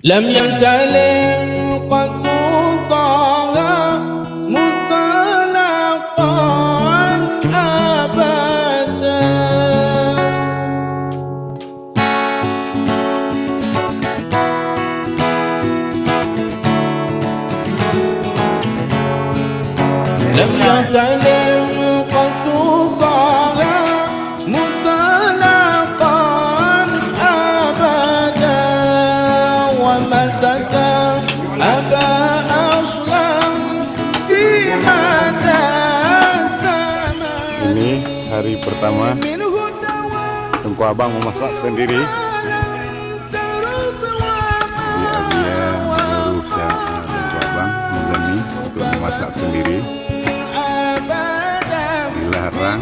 لم يختلف قد طه مطلقا أبدا لم يختلف قد طه مطلقا أبدا ومتى أبى أصلا في مدى Ini hari pertama Tengku Abang memasak sendiri. Jadi Abia menyuruh Tengku Abang Muzami untuk memasak sendiri. Dilarang.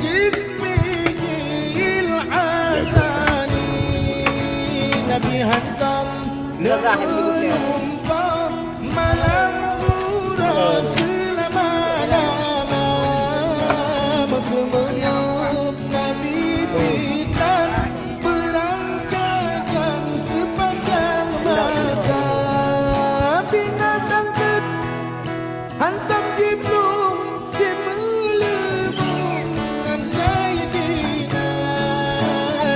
Hantam di belum di melebur kan Sayyidina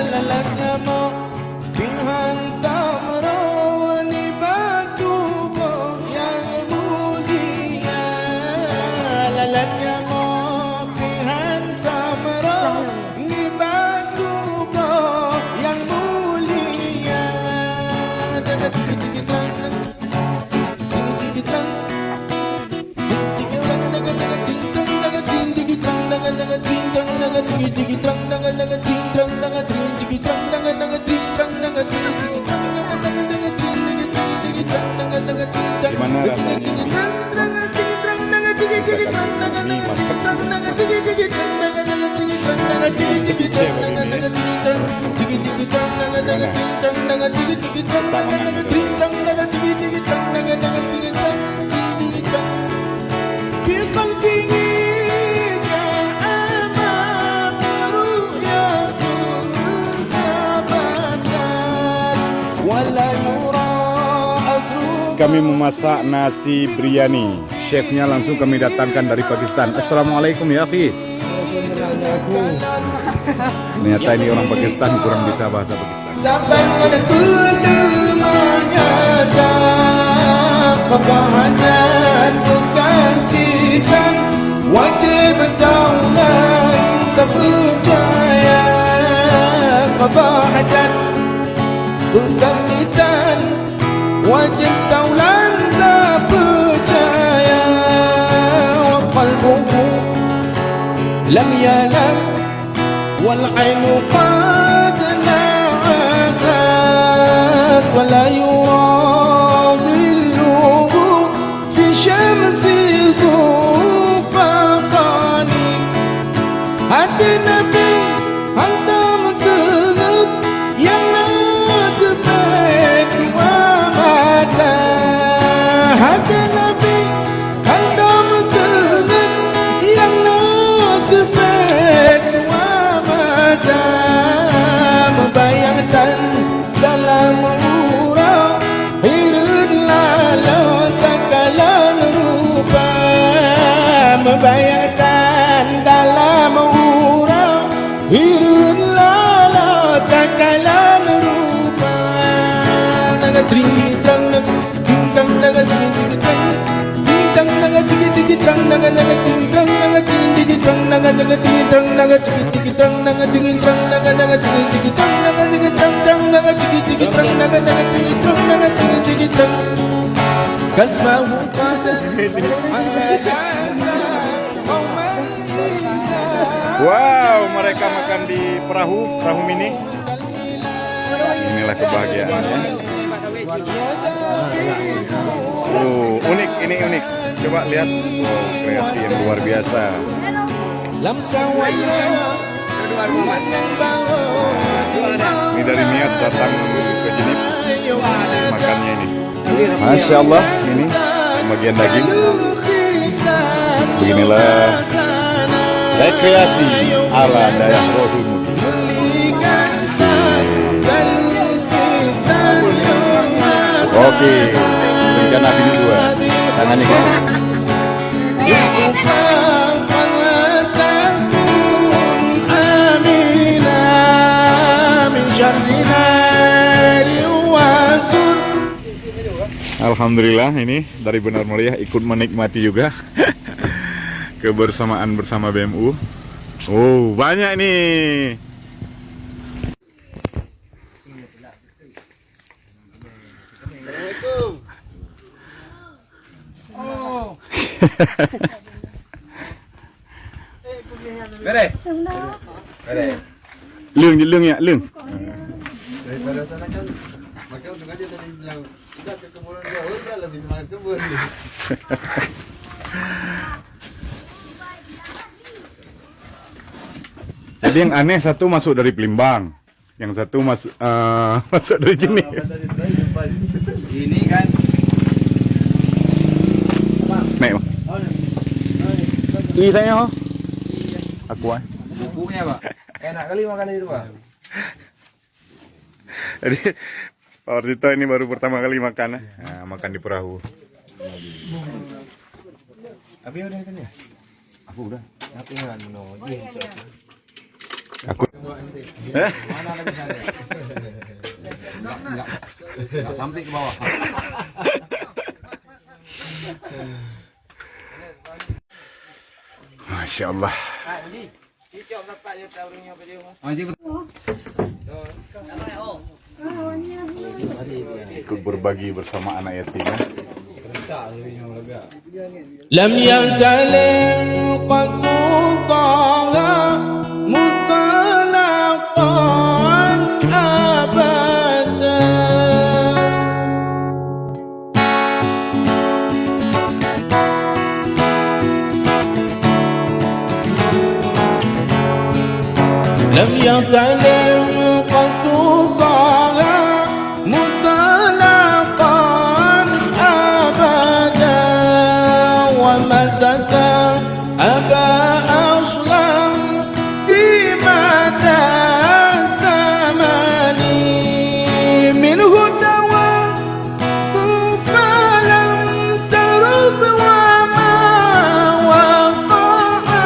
lalaknya mau dihantam rawani batu yang mulia lalaknya mau dihantam rawani batu yang mulia dan kita Gimana rasanya ini? Ini mantap. Kami memasak nasi biryani. Chefnya langsung kami datangkan dari Pakistan. Assalamualaikum ya akhi. Ternyata ini orang Pakistan, kurang bisa bahasa Pakistan. Sabar pada kudu menyata kebahagiaan kekasihan wajib taulan terpercaya kebahagiaan kekasihan wajib taulan terpercaya wa qalbuhu lam yalam wal ainu qad na'asat wa la yuradilluhu fi syamsi dhufaqani hati nabi hantam tegak yang nadbek wa mata hati nabi hantam tegak yang nadbek wa mata membayangkan dalam urang hirud lalau takalan rupa membayangkan dalam urang hirud lalau takalan rupa naga trintang trintang naga trintang trintang naga trintang naga naga trintang naga trintang naga naga trintang naga trintang naga trintang naga naga trintang naga trintang naga trintang naga naga trintang naga trintang kan semau pada Wow, mereka makan di perahu mini. Inilah kebahagiaannya. Unik, ini unik. Coba lihat, kreasi yang luar biasa. Ini dari niat datang ke Jenip, makannya ini. Masya Allah, ini bagian daging. Beginilah rekreasi ala Dayak Rohimudi. Oke. Okey. Rencana bini dua. Tangan ni kan. Alhamdulillah ini dari Benar Meriah ikut menikmati juga kebersamaan bersama BMU. Oh, banyak nih. Lương ya, lương. Daripada sana kan, maka untung aja tadi bilang, udah ke kebun jauh, dia lebih semangat kebun. Jadi yang aneh satu masuk dari Pelimbang, yang satu masuk dari sini. Ini kan, Naik bang. Saya oh. Aku bukunya pak, enak kali makan itu pak. Jadi Pak Warsito ini baru pertama kali makan, makan di perahu. Abi udah kan ya? Aku udah. Tapi nggak Aku. Mana lagi sana? Nggak sampai ke bawah. Masya Allah. Ikut berbagi bersama anak yatim. Lam yatalim qatutaha mutalaqan abada. Lam yatalim qatutaha mutalaqan abada. Wa matata aba aslam fi mata zamani minhu dawa falam tarub wa ma waqa'at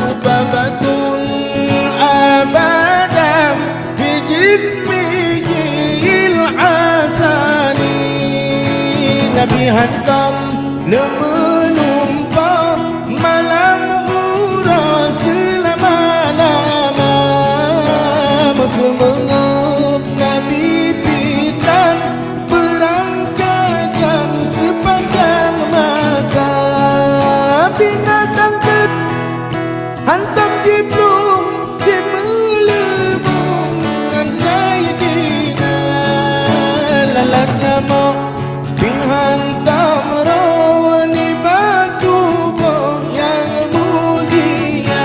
mubabatun abadan fi jismihi al-asani. Nabi hantam menumpang malam uras selama-lama. Semengup Nabi pitan berangkatkan sepanjang masa. Binatang ket hantam jiplung di melebung dengan Sayyidina. Lalat nama dihantam rawani batu yang mulia.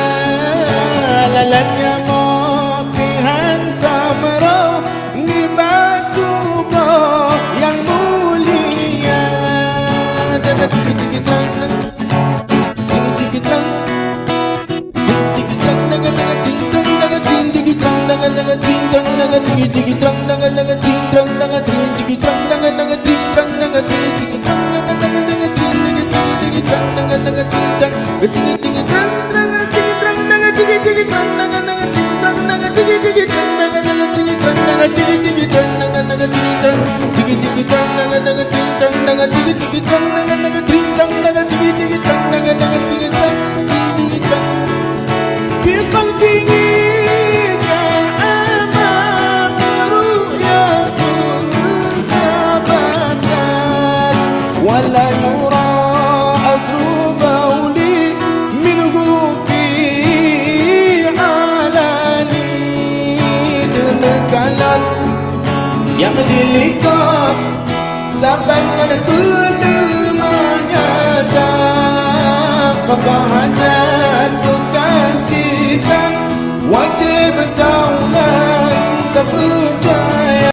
Lalat nama dihantam rawani batu yang mulia. Dapat tikit-tikit ولا يرى أثر بولي منه في علاني. Demikianlah yang dilihat sampai pada